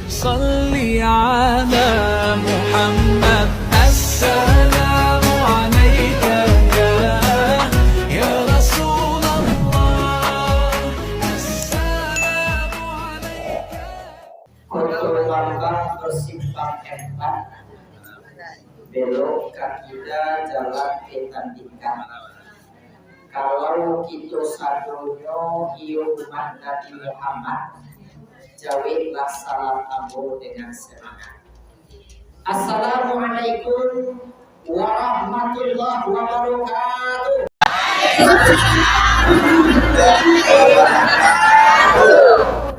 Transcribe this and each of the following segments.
Salli ala Muhammad. Assalamu alayka ya Rasulullah. Assalamu alayka. Untuk lambang bersimpang empat, belok kaki jalan ketandikan. Kalau kita sadonyo iyo umat Nabi Muhammad, jawablah salam ambo dengan semangat. Assalamualaikum warahmatullahi wabarakatuh.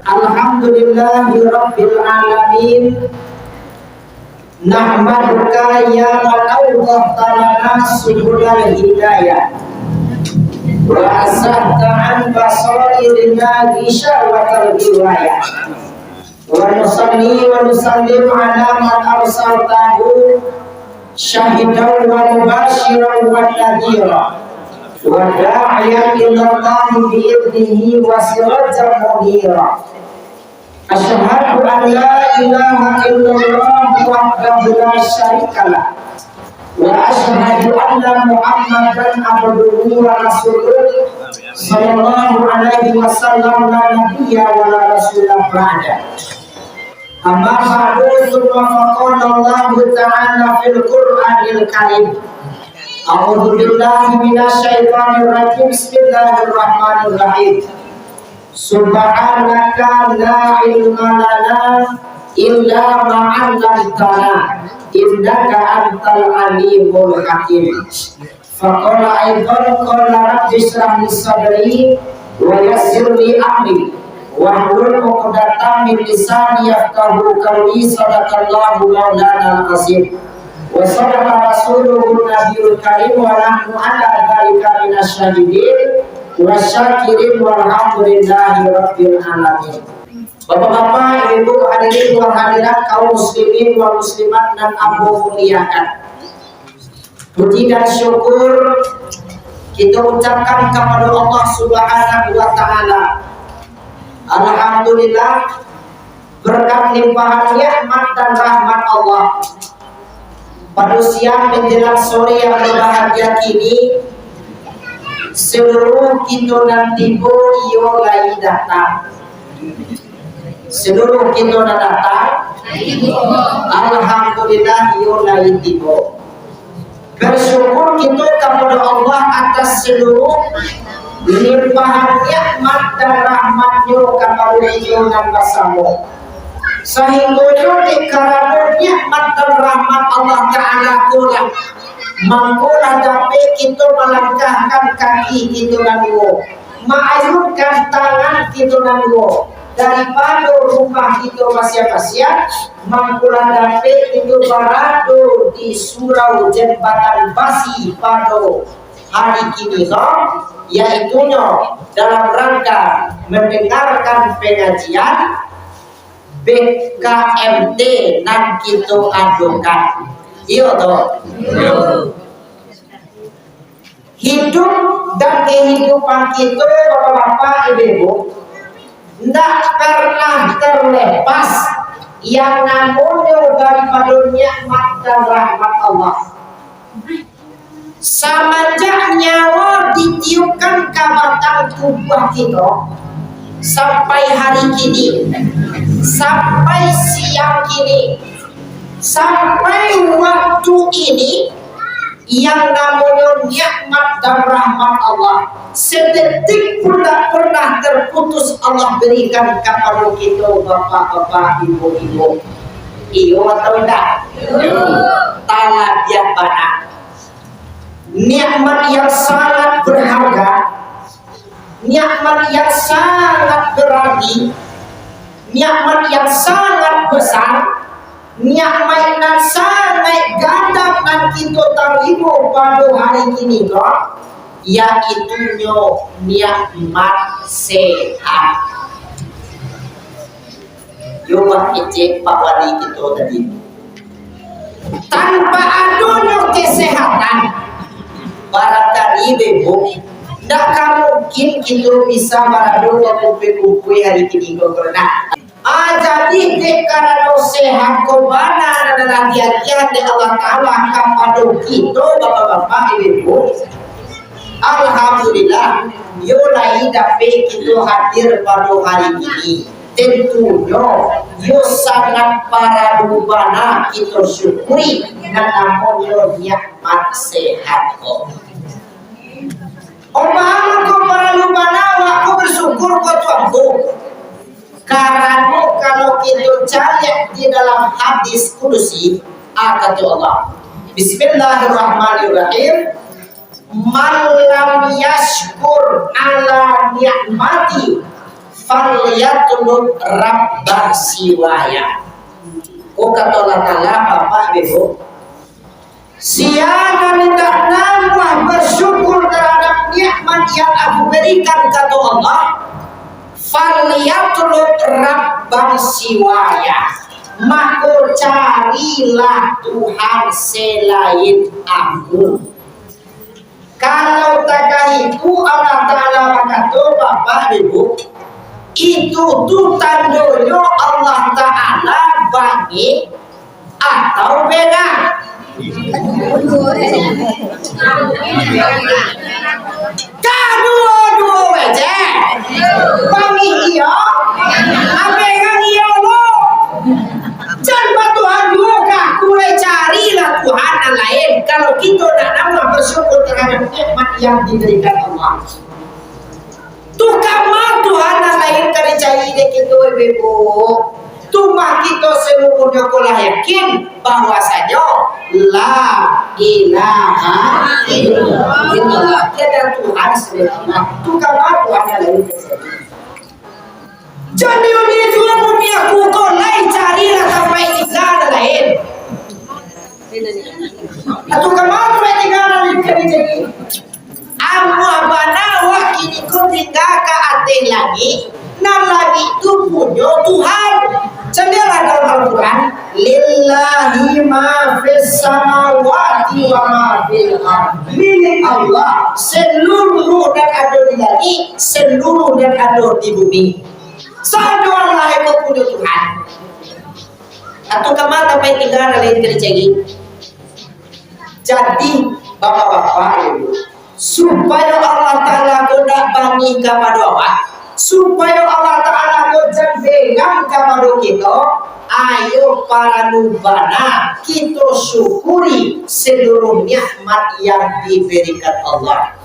Alhamdulillahirabbil alamin. Nahmaduka ya man awdahtalana subulal hidayah wa asahta an basairina gishawatal hiwayah wa nusalli wa nusallim ala man arsaltahu syahidan wa mubashiran wa nadhira wa da'iyan ilallahi bi'idnihi wa sirajan munira. Asyhadu an la ilaha illallah wahdahu la syarikalah wa asyhadu anna Muhammadan abduhu wa rasuluh sallallahu alaihi wasallam la nabiyya wa la rasulah ba'da. Amma ba'du, thumma faqala Allah ta'ala fil Qur'anil Karim. A'udzu billahi minasy syaithanir rajim. Bismillahirrahmanirrahim. Subhanaka la ilma lana illa ma 'allamtana innaka antal alimul hakim. Faqala aidan qala rabbi shrah li sadri wa yassir li amri wahlul 'uqdatam min lisani yafqahu qawli. Sadaqallahu maulana al-azim wa sadaqa rasuluhu nabiyul karim wa nahnu ala dzalika minasyahidin wasyakirin walhamdulillahi rabbil alamin. Bapak-bapak, ibu hadirin wal hadirat, kaum muslimin wal muslimat dan abu muliakan, puji dan syukur kita ucapkan kepada Allah Subhanahu wa taala. Alhamdulillah, berkat limpahan nikmat dan rahmat Allah, pada siang menjelang sore yang berbahagia kini, seluruh kita nanti iyo lagi datang. Seluruh kita datang. Alhamdulillah iyo lagi tiba. Bersyukur kita kepada Allah atas seluruh limpahan nikmat dan rahmatnya kepada iyo dan bersama. Sehingga karena nikmat dan rahmat Allah Ta'ala kurang mangkulah dapat kita melangkahkan kaki kita lalu, mengayunkan tangan kita lalu daripada rumah kita masing-masing. Mangkulah dapat kita berada di surau jembatan basi pada hari kini, yaitu dalam rangka mendengarkan pengajian BKMT dan kita adukan. Iya toh. Hidup dan kehidupan kita, bapak-bapak, ibu-ibu, tidak pernah terlepas yang namanya daripada nikmat dan rahmat Allah. Semenjak nyawa ditiupkan ke batang tubuh kita sampai hari kini, sampai siang kini, sampai waktu ini, yang namanya nikmat dan rahmat Allah sedetik pun tak pernah terputus Allah berikan kepada kita, bapak-bapak, ibu-ibu. Iyo atau tidak? Tala dia mana? Nikmat yang sangat berharga, nikmat yang sangat berarti, nikmat yang sangat besar, nikmat yang sangat ganda dan kita terima pada hari ini, yaitu nikmat sehat. Coba cek Pak Wali kita tadi, tanpa adanya kesehatan barangkali bebo tidak mungkin kita bisa berada dan kumpul hari ini karena jadi karena sehat kobana adalah tiap-tiap dari Allah Ta'ala kepada kita bapak-bapak ibu. Alhamdulillah yolai dapat kita hadir pada hari ini. Tentunya yo sangat para rubana kita syukuri dan namanya nikmat sehat kok. Omah ko para rubana aku bersyukur kok tuanku. Karena kalau kita cari di dalam hadis kudusi kata Allah, Bismillahirrahmanirrahim, man lam yashkur ala ni'mati falyatlub rabban siwaya. Oh kata Allah Ta'ala, Bapak Ibu, siapa tidak nambah bersyukur terhadap nikmat yang aku berikan kata Allah, falyatlub rabban siwaya, maka carilah Tuhan selain aku. Kalau tak itu Allah Ta'ala berkata, Bapak Ibu, itu tuh tandanya Allah Ta'ala bagi atau beda. Kedua-dua aja bagi iya abegan iya lo jangan Tuhan juga mulai carilah Tuhan yang lain. Kalau kita tidak nambah bersyukur terhadap nikmat yang diberikan Allah, tuh kamar Tuhan yang lain kali cari dek kita ibu. Cuma kita seluruhnya kulah yakin bahwasanya la ilaha illallah tiada Tuhan selain Allah. Tuh kamar Tuhan yang lain. Jadi ini juga dunia kuko lain carilah sampai tinggal lain. Atau kamar sampai tinggal lain kali jadi. Amu abana wakini kau tinggal ke atas lagi. Nah lagi itu punya Tuhan. Cenderlah dalam Al-Quran, lillahi ma fis samawati wa ma fil ardi, milik Allah seluruh dan ada di langit, seluruh dan ada di bumi. Satu Allah itu punya Tuhan. Atau kemana sampai tinggal lain terjadi. Jadi bapak-bapak ibu, supaya Allah Ta'ala tidak bani kepada Allah, supaya Allah Ta'ala jangan pegang kepada kita, ayo para nubana kita syukuri seluruh nikmat yang diberikan Allah.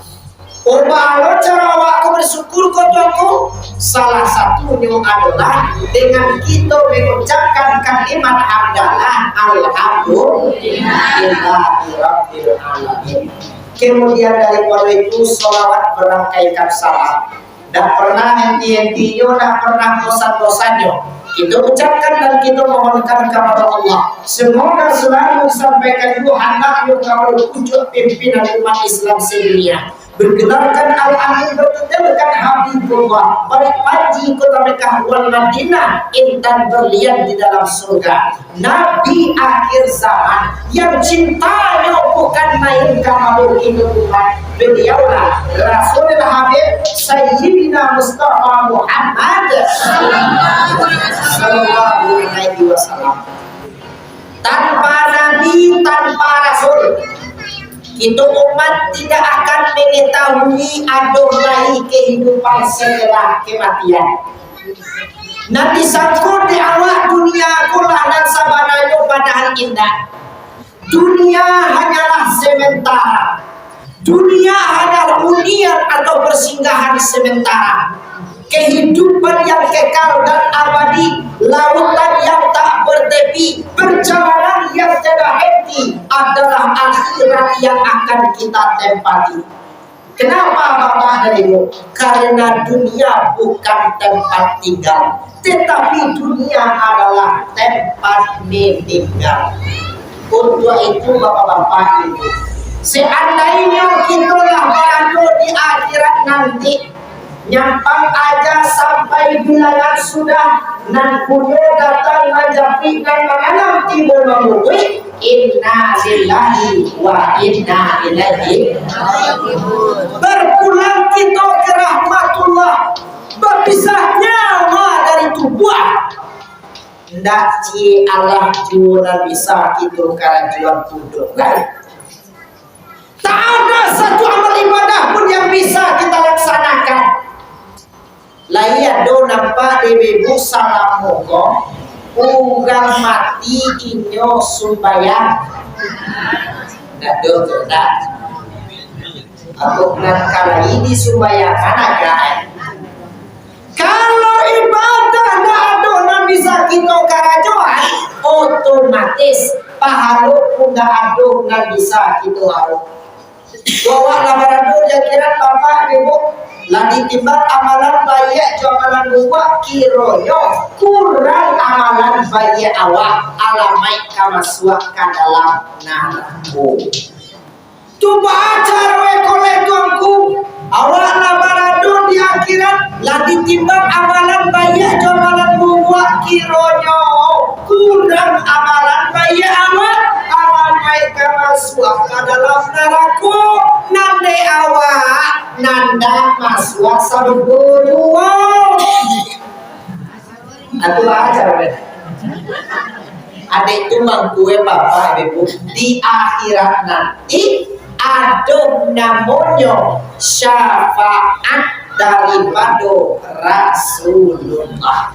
Kalau cara aku bersyukur kotoku, salah satunya adalah dengan kita mengucapkan kalimat hamdalah alhamdulillahirabbil alamin. Kemudian daripada itu salawat berangkaikan salam. Dan pernah henti-hentinya, dan pernah bosan-bosannya kita ucapkan dan kita mohonkan kepada Allah. Semoga selalu disampaikan itu anak yang kepada pucuk pimpinan umat Islam sedunia. Bergelarkan al-amin, bertetelkan Habibullah, berpaji kota Mekah wal Madinah, intan berlian di dalam surga. Nabi akhir zaman yang cintanya bukan main kamu hidup umat. Beliaulah Rasulul Habib Sayyidina Mustafa Muhammad sallallahu alaihi wasallam. Tanpa Nabi, tanpa Rasul, itu umat tidak akan mengetahui ada lagi kehidupan setelah kematian. Nanti sangkut di awal dunia kulah dan sabananya padahal indah. Dunia hanyalah sementara. Dunia adalah hunian atau persinggahan sementara. Kehidupan yang kekal dan abadi, lautan yang tak bertepi, perjalanan yang tidak henti adalah akhirat yang akan kita tempati. Kenapa Bapak dan Ibu? Karena dunia bukan tempat tinggal, tetapi dunia adalah tempat meninggal. Untuk itu Bapak-bapak Ibu, seandainya kita berada di akhirat nanti, nyampang aja sampai bilangan sudah, nan punya datang menjapik dan mengalam timbul memului, inna lillahi wa inna ilaihi berpulang kita ke rahmatullah, berpisah nyawa dari tubuh. ndak ci Allah jual bisa itu karajuan tuduk kan. Tak ada satu amal ibadah pun yang bisa kita laksanakan. Laia do nampak di ibu salam moko unggang mati inyo sumbayang. Ndak do ndak. Aku nak kala ini sumbayangan agak. Kalau ibadah ndak ada yang bisa kita karajuan, otomatis pahala pun ndak ada yang bisa kita harus. Bawa labaran yang kira bapak ibu lah ditimbang amalan baik amalan buat kiroyo kurang amalan baik awak alamai kamaswak ke dalam naraku. Coba acara kolek tuanku awak labaran di akhirat lah ditimbang amalan baik amalan buat kiroyo kurang amalan baik awak alamai kamaswak ke dalam naraku. Nande awak nanda masuk saburu. Aku ajar beda. Ada itu mangkue bapak ibu di akhirat nanti ada namanya syafaat daripada Rasulullah.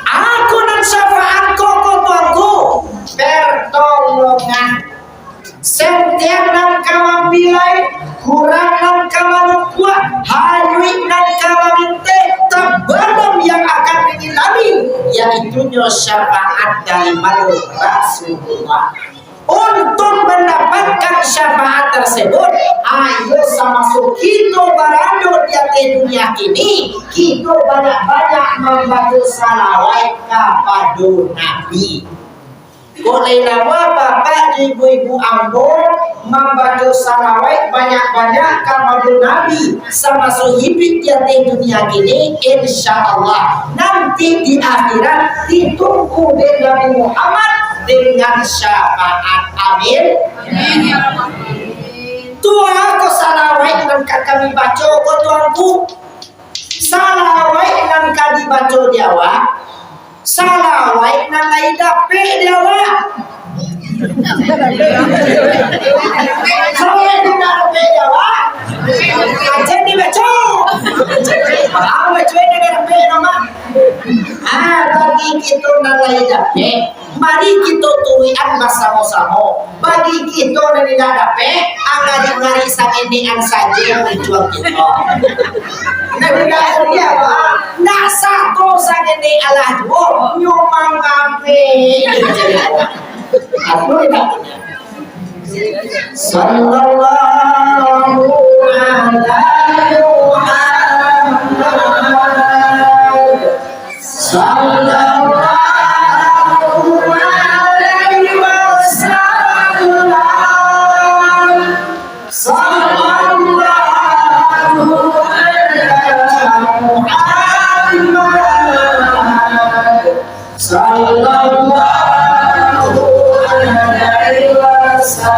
Aku dan syafaat koko tuanku pertolongan. Setiap nang kawan bilai kurang nang kawan kuat halui nang kawan minta terbelum yang akan diilami yaitu syafaat dari Rasulullah. Untuk mendapatkan syafaat tersebut ayo sama-sama kita berada di atas dunia ini kita banyak-banyak membaca salawat kepada Nabi. Boleh nama bapak ibu-ibu ambo membaca salawat banyak-banyak kepada Nabi sama sohibit di atas dunia ini insyaallah nanti di akhirat ditunggu dengan Nabi Muhammad dengan syafaat. Amin. Tua aku salawat yang kami baca ko tuanku salawat yang kami baca di awak salawat nan lai dapet dia awak. Salawat nan dapet dia awak. Ajar ni baca. Apa baca ni dapet nama? Bagi kita nan lai dapet, mari kita tuian bersama-sama. Bagi kita nan tidak dapet, angari-ngari sangindian saja yang dijual kita. Nak dia apa? Nak satu sangindian Allah dua. Nyumang kampe. Aku tidak punya. Sallallahu alaihi Muhammad. Sallallahu alaihi wasallam. Sallallahu alaihi Muhammad. Sallallahu alaihi wasallam.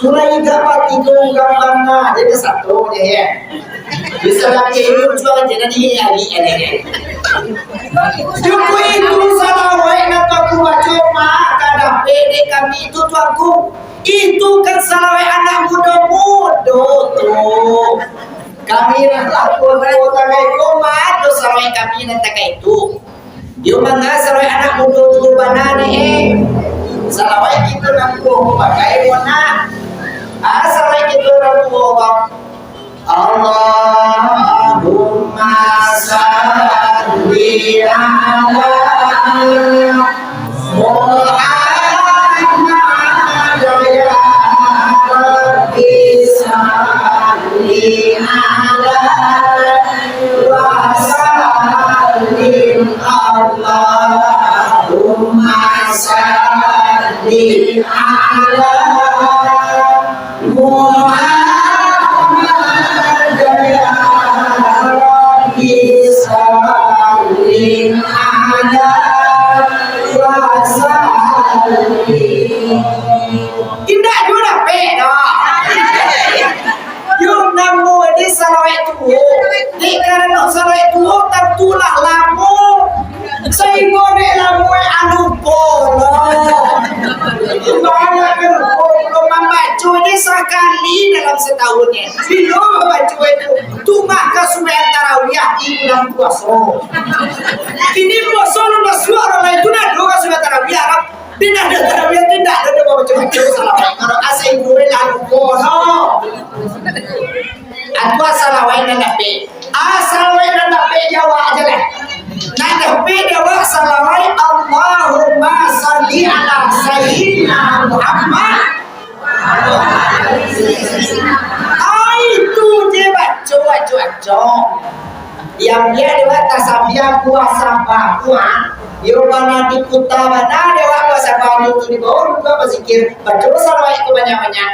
Tulai dapat itu gambarnya jadi satu deh. Bisa lagi itu jual jadi hari ini. Cukup itu salawat nak aku baca mak kada pede kami itu tuanku. Itu kan salawat anak muda-muda tuh. Kami nak lakukan takai komat tu salawat kami nak takai itu. Yo mangga salawat anak muda tu banane salawat kita nak pakai warna. Salawat kita nak Allahumma salli ala Muhammad ya Rabbi salli ala wa sallim Allahumma salli ala Muhammad tidak juga beda. Yung namo di salawat itu, di karena salawat itu tentulah lama kali dalam setahunnya. Belum baca itu. Cuma kesuwen tarawih di bulan puasa. Ini puasa lu suara lain itu dah doa kesuwen tarawih. Tidak ada tarawih, tidak ada doa macam-macam salah. Kalau asal gue lalu kono. Aku asal lain dan dapat. Asal lain dan dapat jawab aja lah. Nah dapat jawab asal lain. Allahumma salli ala sayyidina Muhammad. Itu dia baca. Yang dia dewa tasabia puasa bakuan. Yobana di kutaba na dewa puasa bakuan itu di bawah juga berzikir. Baca salam itu banyak-banyak.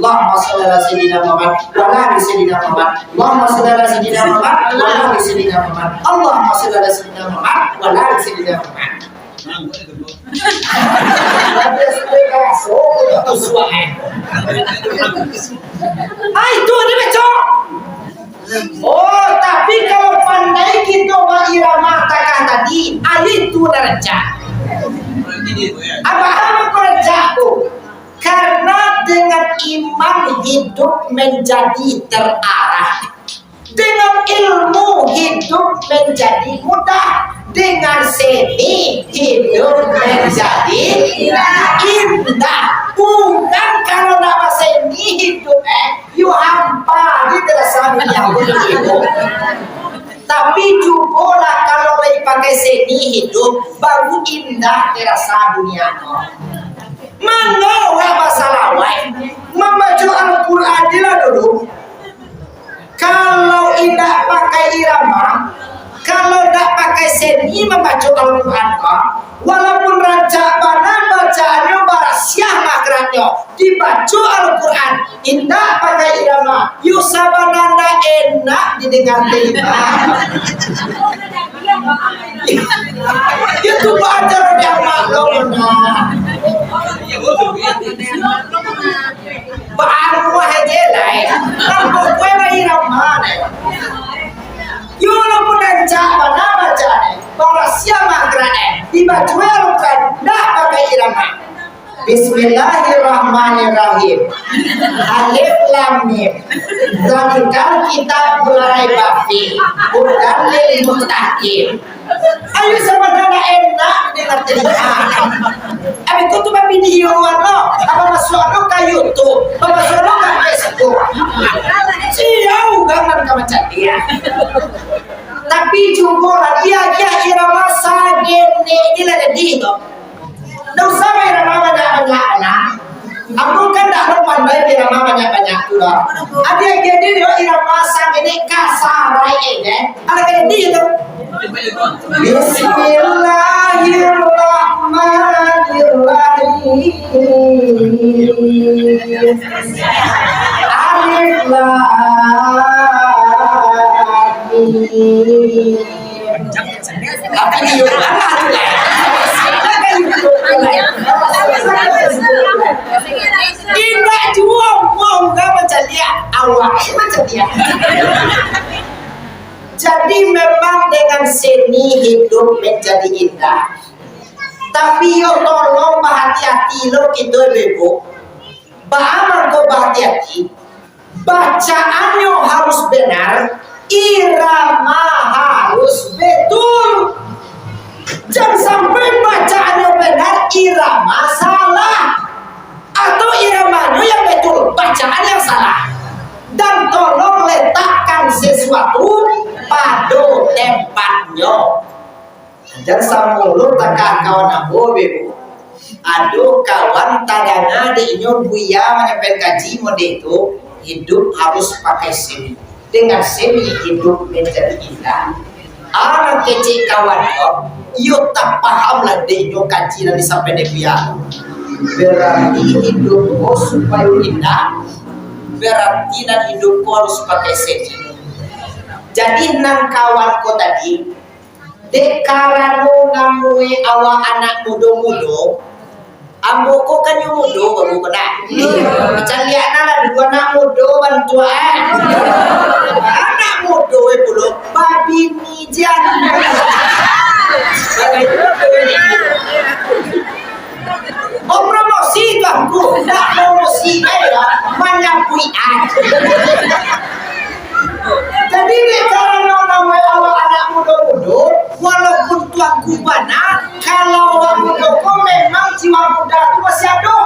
Allahumma shalli ala sayyidina Muhammad wa ala ali sayyidina Muhammad. Allahumma shalli ala sayyidina Muhammad wa ala ali sayyidina Muhammad. Allahumma shalli ala sayyidina Muhammad wa ala ali sayyidina Muhammad. Itu dia baca. Oh, tapi kalau pandai kita irama kata tadi, itu derajat. Apa kerja tu? Karena dengan iman hidup menjadi terarah, dengan ilmu hidup menjadi mudah, dengan seni hidup menjadi indah. Bukan kalau nama seni hidup you hampa di terasa yang begitu. Tapi juga lah kalau lagi pakai seni hidup baru indah terasa dunia. Mana masalah membaca Al-Quran dia dulu. Kalau tidak pakai irama, kalau tidak pakai seni membaca Al-Quran, walaupun raja mana bacaannya barasyah makrannya, dibaca Al-Quran, tidak pakai irama, yusabananda enak didengar telinga. Itu baca yang maklum. Baru aja lah, kalau gue main mana? Yulo pudanca mana baca nih? Barasya makrane dibaca Al-Quran, dah pakai irama. Bismillahirrahmanirrahim. Alif lam mim. Zalikal kitab la raiba fi. Hudan lil muttaqin. Ayo sebenarnya enak dengar telinga. Abi itu tuh video ano, apa masuk ke YouTube, apa masuk ke Facebook. Siau gangan ka macam dia. Tapi juga dia irama sagene ila dito. Nung sama irama banyak-banyak. Aku kan tak berpandai irama banyak-banyak juga. Ada yang jadi dia irama sagene kasarai aja. Ada kayak dia tuh. Bismillahirrahmanirrahim. Alif lam mim. Tidak jual mau nggak macam dia awak macam dia. Jadi memang dengan seni hidup menjadi indah. Tapi yo tolong hati-hati lo kita bebo. Bagaimana kau hati-hati? Bacaannya harus benar, irama harus betul. Jangan sampai bacaannya benar, irama salah. Atau iramanya yang betul, bacaan yang salah. Dan tolong letakkan sesuatu pada tempatnya. Jangan sampai lu takkan kawan aku bebu. Aduh kawan tadana di inyo buya menyampaikan kaji mode itu hidup harus pakai seni. Dengan seni hidup menjadi indah. Anak kecil kawan kok, yo tak paham lah di inyo kaji dan disampaikan di buya. Berarti hidupku supaya indah. Berarti dan hidupku harus pakai seni. Jadi nang kawanku tadi dekarano ngamui awak anak mudo-mudo amboku kan yang mudo baru kena macam lihat lah dua anak mudo bantuan anak mudo puluh babi nijan oh promosi tuanku tak promosi mana tuanku mana kalau aku doko memang jiwa muda itu masih ada.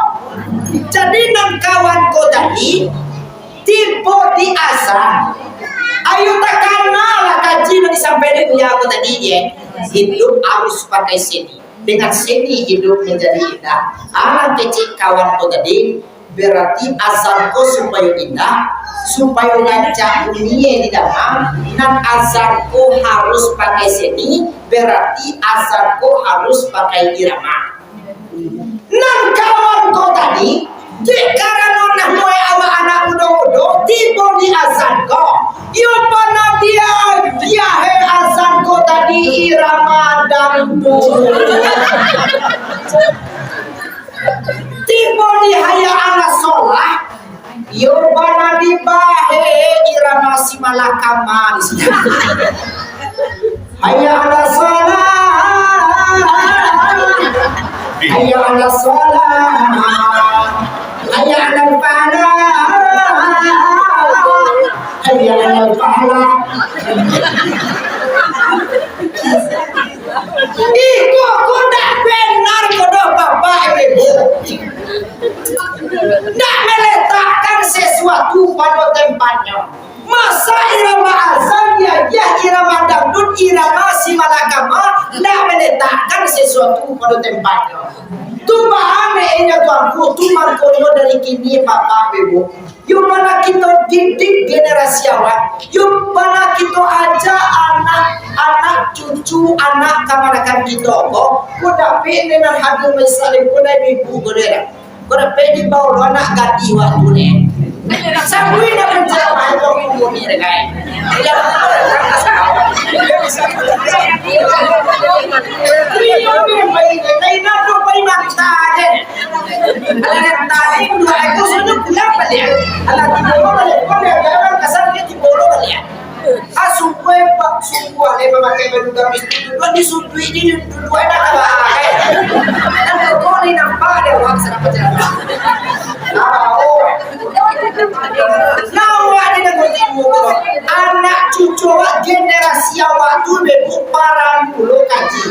Jadi nang kawanku tadi tipe di asal. Ayo takkanlah kaji yang disampaikan dia aku tadi ya. Hidup harus pakai seni. Dengan seni hidup menjadi indah. Anak kecil kawanku tadi berarti azanku supaya indah, supaya ngajak dunia di dalam. Dan azanku harus pakai seni, berarti azanku harus pakai irama. Nan kawanku tadi karena nak mulai awak anak muda-muda tiba di azanku. Yo mana dia he azanku tadi irama dangdut. Tiba di haya ala sholat. Yo mana di bahe irama si malakama. Haya ala sholat. Haya ala sholat. Haya ala falah. Haya ala falah. Itu aku tak benar kepada bapak ibu. Tak meletakkan sesuatu pada tempatnya. Masa irama azan ya irama dangdut, irama si malakama, tak meletakkan sesuatu pada tempatnya. Tu bahannya tuanku, tu markono dari kini bapak ibu. Yuk mana kita didik generasi awak. Yuk mana kita aja anak cucu anak kamanakan kita kok. Kuda dengan hadir misalnya kuda ibu kuda. Kuda di bawah anak gadi waktu ni. Sampai nak menjawab itu ibu ni rekai. Anak cucu generasi awak tu bebu parang dulu kaji.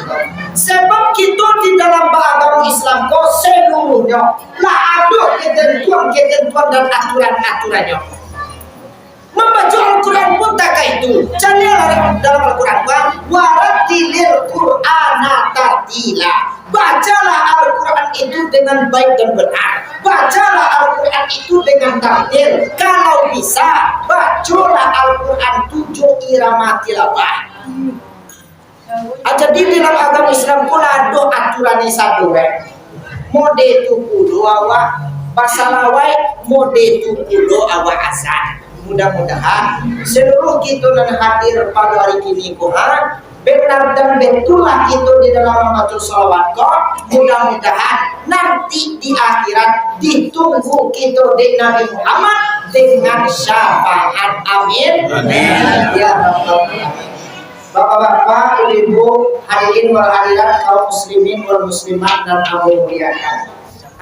Sebab kita di dalam agama Islam kau seluruhnya lah ada ketentuan dan aturannya. Membaca Al-Quran pun tak itu. Jadi dalam Al-Quran kan waratilil Qur'ana tartila. Bacalah Al-Quran itu dengan baik dan benar. Bacalah Al-Quran itu dengan tartil. Kalau bisa, bacalah Al-Quran 7 irama tilawah. Jadi dalam agama Islam pula ada aturan yang satu. Mode itu kudu awak basalawai, mode itu kudu awak azan. Mudah-mudahan seluruh kita yang hadir pada hari ini benar dan betullah itu di dalam mengatur salawat kok. Mudah-mudahan nanti di akhirat ditunggu kita di Nabi Muhammad dengan syafaat. Amin. Ya Rabbal Alamin. Bapak-bapak, ibu, hadirin wal hadirat, kaum muslimin wal muslimat dan aku muliakan.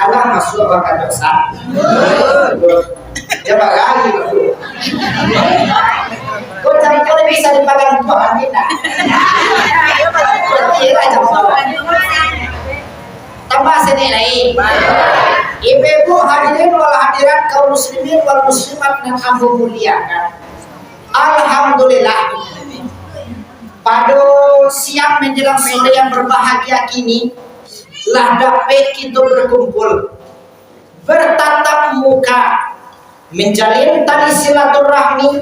Allah masuk bakat dosa. Coba lagi betul. Kau cari bisa dipakai Tuhan kita. Kira tambah sini lain. Ibu hadirin wal hadirat kaum muslimin wal muslimat dan aku muliakan. Alhamdulillah. Pada siang menjelang sore yang berbahagia kini, lah dapat kita berkumpul, bertatap muka, menjalin tali silaturahmi,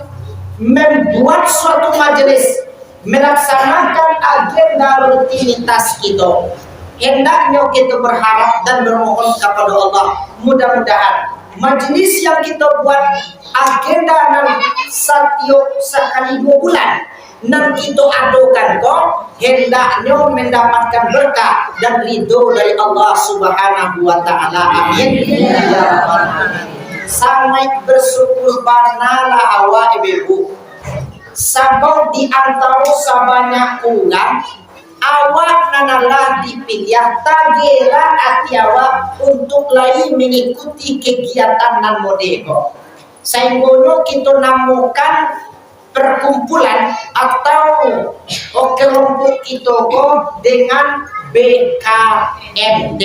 membuat suatu majelis, melaksanakan agenda rutinitas kita. Hendaknya kita berharap dan bermohon kepada Allah, mudah-mudahan majelis yang kita buat agenda dan setiap sekali 2 bulan nan kita adukan kok hendaknya mendapatkan berkah dan ridho dari Allah Subhanahu wa taala. Amin. Ya Rabbal Alamin. Sangat bersyukur banalah awak ibu. Sabab di antara sabanyak ulang awak nanalah dipilih tageran hati awak untuk lain mengikuti kegiatan nan modeko. Sehingga kita namukan perkumpulan atau kelompok itu dengan BKMD,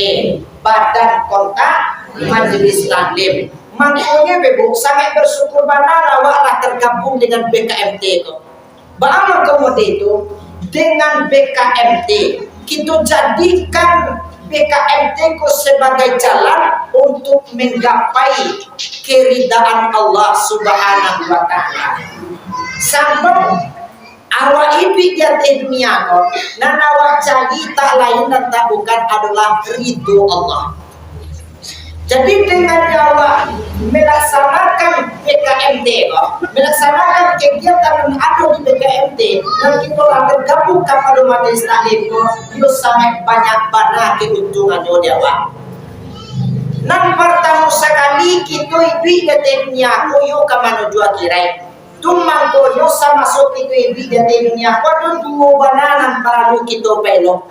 Badan Kontak Majelis Taklim. Makanya bebuk sangat bersyukur benar awaklah tergabung dengan BKMD itu. Bagaimana kemudian itu dengan BKMD kita jadikan BKMD itu sebagai jalan untuk menggapai keridaan Allah Subhanahu wa Ta'ala. Sampai awak ibi jati dunia kau, dan awak cari tak lain dan tak bukan adalah ridho Allah. Jadi dengan awak melaksanakan BKMD kau, melaksanakan kegiatan yang ada di BKMD, dan kita tergabung kepada majelis taklim kau, itu sangat banyak banget keuntungan di awak. Nan pertama sekali kita ibi jati dunia kau, yuk kemana jua kirai. Tumang koyo sama masuk itu ibi jati dunia kau dua bananan para lu kita pelok.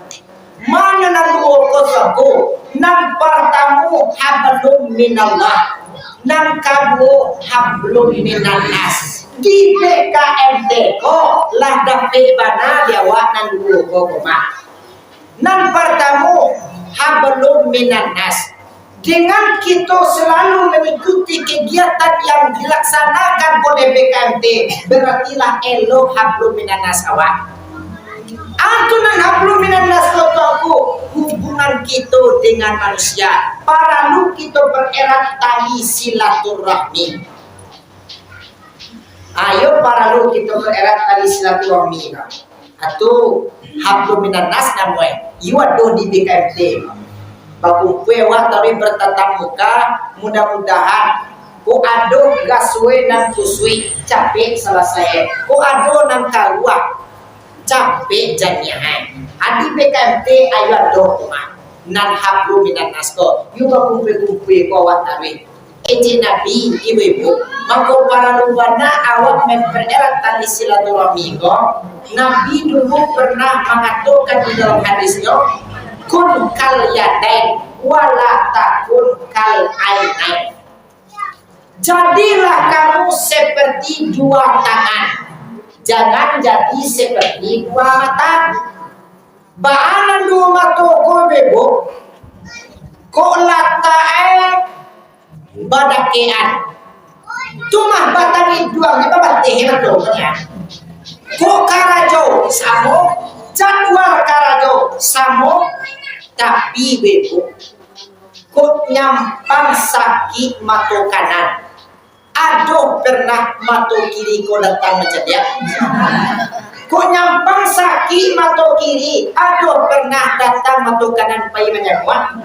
Mana nan dua kosaku? Nan pertama hablum minallah, nan kedua hablum minannas. Di BKMD ko lah dapat bana dia wak nan dua koma. Nan pertama hablum minannas. Dengan kita selalu mengikuti kegiatan yang dilaksanakan oleh BKMD, berartilah elo hablum minannas awak. Antunan hablum minannas aku hubungan kita dengan manusia. Para lu kita bererat tali silaturahmi. Ayo para lu kita bererat tali silaturahmi. Atau hablum minannas namanya. You ada di BKMD. Bakumpuy wah tapi bertatap muka, mudah-mudahan ku ado gaswe dan kusui capek selesai, ku ado nan karuah capek janyahan. Adi BKMD ayo ado mah nan hablu minan nasko, yu bakumpuy ko wah tapi eci nabi ibu-ibu mangko para lubana awak mempererat tali silaturahmi ko. Nabi dulu pernah mengatakan di dalam hadisnya, kun kal yadain wala takun kal ainain. Jadilah kamu seperti dua tangan, jangan jadi seperti dua mata. Baanan dua mata ko bebo ko latae badakean cuma batani dua apa bateh betul ko karajo samo jadwal karajo samo tapi bebo kok nyampang sakit mata kanan, aduh pernah mata kiri kau datang menjadi kok nyampang sakit mata kiri, aduh pernah datang mata kanan pai menyakuan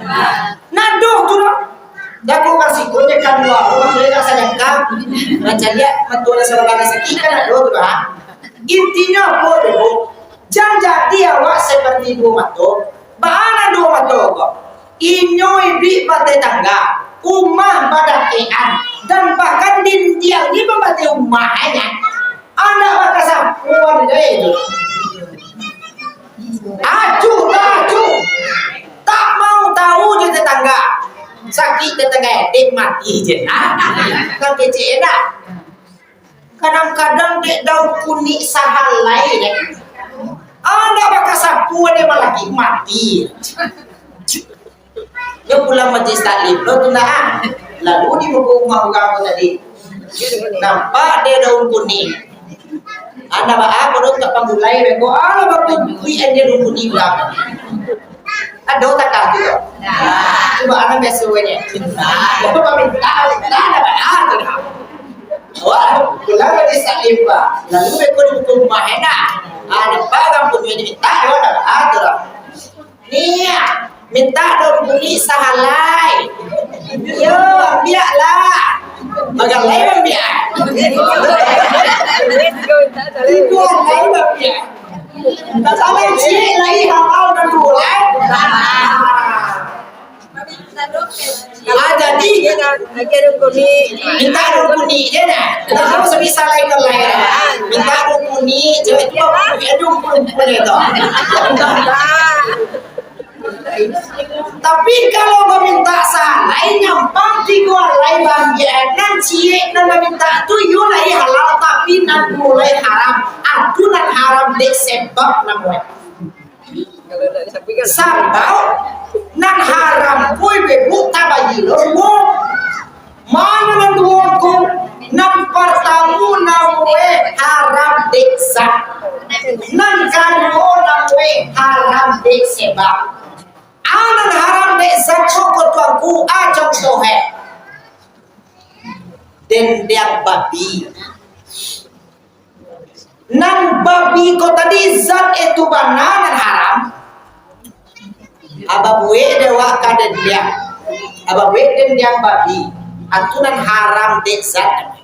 naduh tu lah dah kau kasih kau jekan dua orang mereka saja kau macam dia mata seorang sakit kan aduh tu lah. Intinya apa bebo, jangan jadi awak seperti dua mata. Baana dua mata kok inyo ibi bate tangga umah badakean dan bahkan dintiang di pembate umahnya anak bakasam uang itu acu tak mau tahu di tetangga sakit tetangga dek mati je kan kece enak kadang-kadang dek daun kuning sahalai dek anda bakal sapu dia malah mati. Dia pulang majlis taklim, lo tunaan. Lalu di buku rumah kamu tadi, nampak dia daun kuning. Anda baca kalau tak panggulai, bego, waktu dia daun kuning belakang. Ada tak kah juga? Coba anda biasanya. Bapak minta, ada baca. Wah, pulang majlis taklim pak. Lalu bego di buku rumah enak. Ada barang pun yang diminta, ada atur. Nih, minta dong bunyi sahalai. Yo, biarlah. Bagang lain biar. Itu lain biar. Tak sampai cik lagi hal dan bulan. Jadi minta rukuni je nah. Kalau sebisa lain lain. Minta rukuni je itu ada rukuni itu. Tapi kalau meminta salai nyampang tiga lai banggian nan cie nan meminta tu yu lai halal tapi nan mulai haram. Atu nan haram dek sebab namanya. Sabau nan haram pui bebu tabayi lo. Mana nan duaku nan pertamu namwe haram dek sah. Nan kanu namwe haram dek sebab. Anan haram dek zakho ko tuanku ajong tohe den diang babi nan babi ko tadi zat itu bananan haram ababue dewa kaden dia ababue den diang babi atunan haram dek zat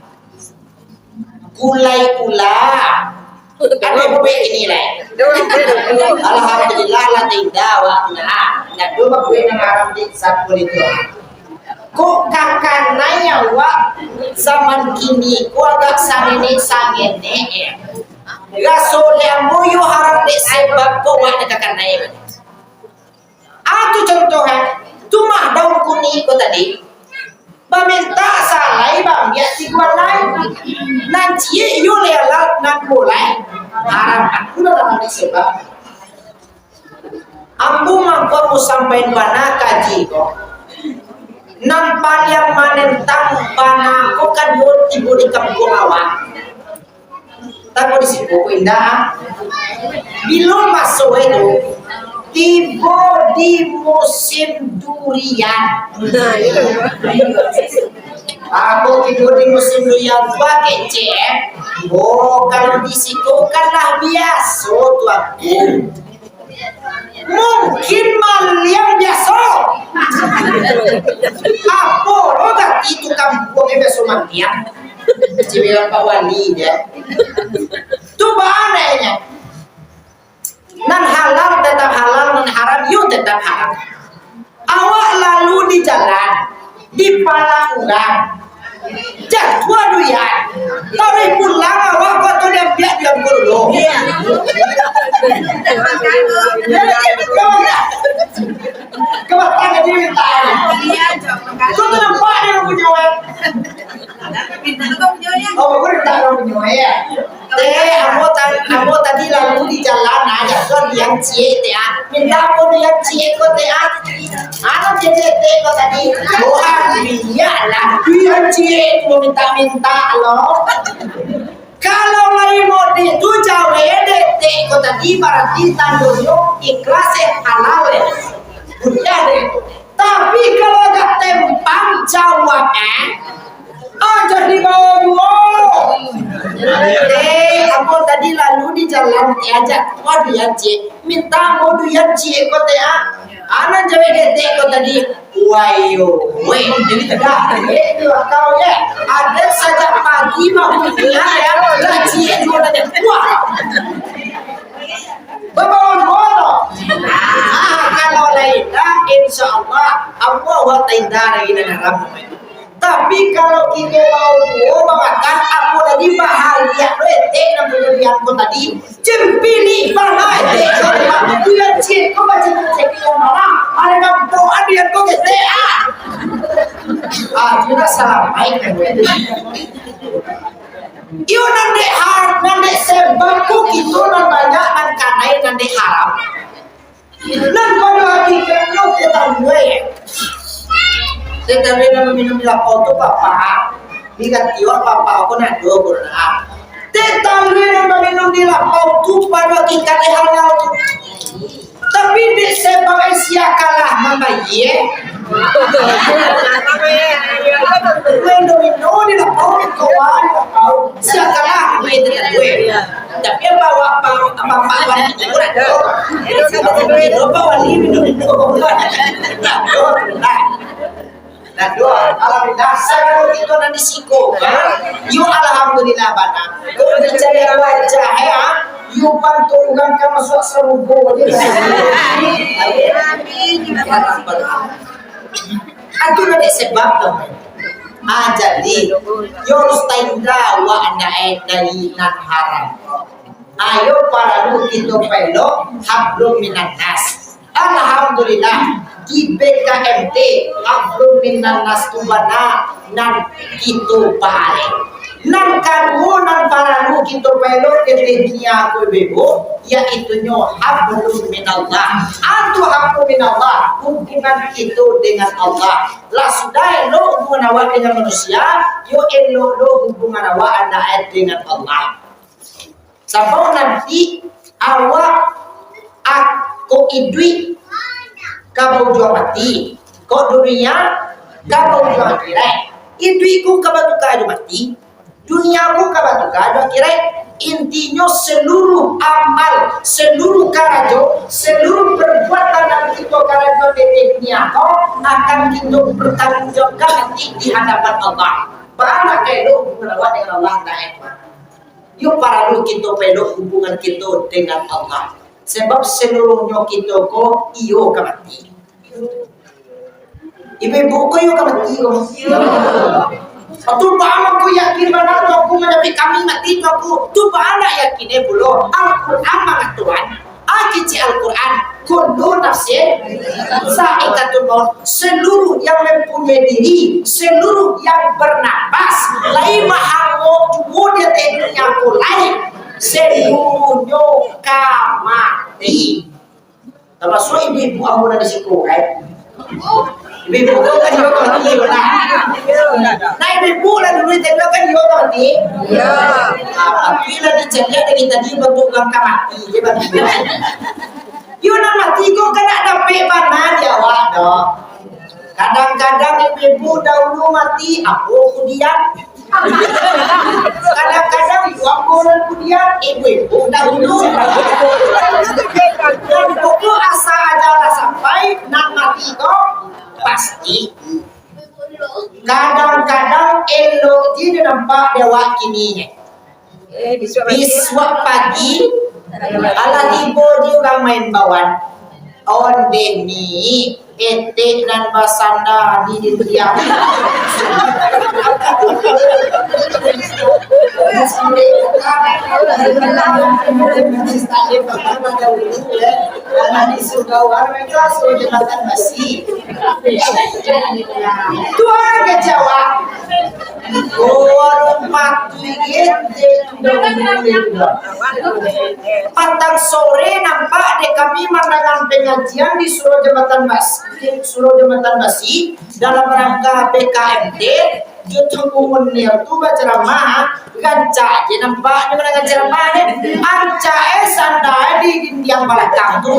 kulai kula ada bube ini lah. Alhamdulillah lah tidak wakna. Nak dua bube yang haram di saat itu. Kok kakak nanya wa zaman kini ku agak sanene sangene. Gasol yang muyu haram di sebab kau wa kakak nanya. Atu contohnya, tu mah daun kuning ko tadi. Meminta salai bang ya si kualai nanti yu lelat nak mulai haram aku dalam sebab ambu mangko sampai bana kaji ko nampak yang menentang bana ko kan ibu di kampung awak tapi di situ indah belum masuk itu tiba di musim durian. Aku tidur di musim durian pakai cek. Oh, kalau di situ kanlah biasa tuan. Mungkin yang biasa. Apa? Rogat itu kampung biasa matian. Cibiran Pak Wali dia. Tu bahayanya. Nan halal tetap halal, nan haram yuk tetap haram. Awak lalu di jalan, di pala orang, jatuh duyan, tapi pulang awak kau tu diam dulu. Kebetulan dia minta. Kau tu nampak dia punya web. Oh, kau minta orang punya ya. Amo tadi lalu di jalan aja kan yang cie ya. Minta aku yang cie ko ya. Ano cie ko tadi? Tuhan biarlah dia cie ko minta loh. Kalau lagi mau itu jauh te ko tadi berarti tandurnya ikhlas halal ya. Udah deh. Tapi kalau agak tempang jawabnya aja di bawah. Aku tadi lalu di jalan diajak mau dia cie minta mau dia cie ko teh anak jawa gede ko tadi wayo weh jadi tegak itu kau ya ada saja pagi mau dia ya lah cie juga tadi wah bawaan mono kalau lain insya Allah Allah wa ta'ala ini dalam. Tapi kalau kita mau mengatakan aku tadi bahagia rete dan pemberian ko tadi cempili bahagia dia cek ko baca cek yang mana ada nak doa dia ko gede kita salah baik kan iyo nande haram nande sebab ko gitu nan banyak nan kanai nande haram nan pada hakikat lo kita gue tetapi nama minum lapau tu papa, dikat tiwa papa aku nak dua bulan. Tetapi nama minum di lapau tu pada kita halal tu. Tapi di sebab Asia kalah mama ye. Minum di lapau kawan lapau Asia kalah mama itu kan gue. Tapi bawa apa wanita itu ada. Minum bawa minum. Nah doa alhamdulillah saya itu nanti siko yuk alhamdulillah bana kalau bicara wajah ya yuk bantu orang kamu masuk serugo aja itu nanti sebab dong jadi yurus tainda wa anda dari nan haram ayo para lu itu pelo hablum minan nas alhamdulillah di BKMT Hablum minan nas tubana nan kitu pare nan kamu nan paralu kitu pelo ketenya ko bebo yaitu nyo hablum minallah atau hablum minallah hubungan itu dengan Allah lah sudah lo hubungan awak dengan manusia yo lo hubungan awak anda dengan Allah sampai nanti awak aku idui kabau jua mati kau dunia kabau jua akhirat iduiku kabau tuka mati duniamu kabatuka ada kira intinya seluruh amal seluruh karajo seluruh perbuatan yang kita karajo di dunia kau akan kita bertanggungjawabkan nanti di hadapan Allah para kaido hubungan dengan Allah taala yuk para lu kita pedo hubungan kita dengan Allah sebab seluruhnya kita ko iyo kamati ibu ko iyo kamati ko tu baama ko yakin benar aku mendapat kami mati aku tu baana yakin belum Al-Qur'an mengatakan akici Al-Qur'an kullu nafsin sa'iqatul maut seluruh yang mempunyai diri seluruh yang bernapas lain mahango kemudian tekniknya aku lain seluruhnya kamati termasuk ibu aku dari situ kan ibu ko kan yo mati nah ibu lah dulu tengok kan yo mati tapi lah dijaga dari tadi bentuk langkah mati je mati yo nak mati kok kena dapat mana jawab dong kadang-kadang ibu dahulu mati aku kemudian kadang-kadang ibu aku kemudian ibu dahulu pokok asa aja lah sampai nak mati kok pasti kadang-kadang elok dia nampak dewa kini biswa pagi ala tibo dia orang main bawan onde ni etek dan basanda di dia Tuhan kejawab Patang sore nampak dek kami mengadakan pengajian di Surau Jembatan Basi dalam rangka PKMT dia tunggu menir tu baca ceramah ganca je nampak dia mendengar ceramah ni anca sandai di yang belakang tu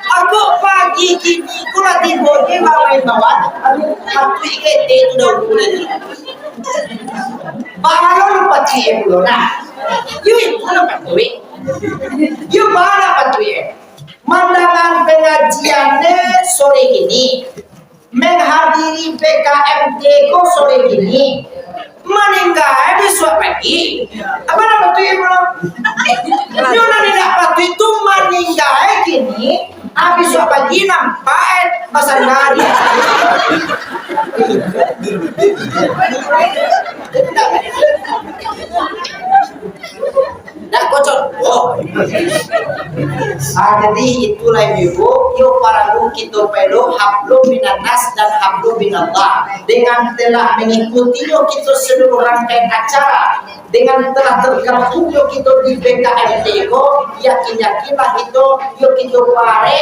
aku pagi kini ku lagi boleh main bawah aku ingat itu dah boleh balon pati belum nah yuk mana pati yuk mana pati mandangan pengajian sore ini menghadiri PKMT ko sore ini meninggal di suatu pagi apa nama tu yang belum dia nak dapat itu meninggal kini habis suatu pagi nampak pasal nari dah kocok jadi itulah ibu yuk para lu kita perlu hablum minanas dan hablum minallah dengan telah mengikuti yuk kita seluruh rangkaian acara dengan telah tergabung yuk kita di BKMT yakin-yakinlah itu yuk kita pare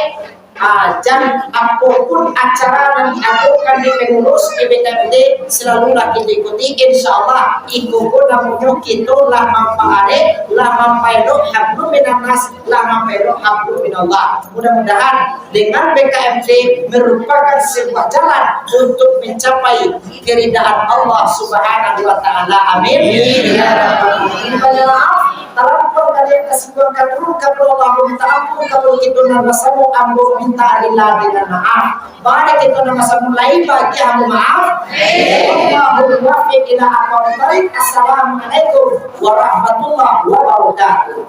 dan apapun acara yang dilakukan di pengurus BKMT selalulah kita ikuti insyaallah ikut namanya kita lah mampare lah mampaidok hablum minanas lah mampaidok hablum minallah mudah-mudahan dengan BKMT merupakan sebuah jalan untuk mencapai keridhaan Allah Subhanahu wa taala amin ya rabbal alamin terlampau kalian kesimpulan dulu kalau Allah minta ampun kalau kita nama samu ambo minta alillah dengan maaf pada kita nama samu lain bagi ambo maaf Allahumma wafiq ila aqwamit thariq assalamualaikum warahmatullahi wabarakatuh.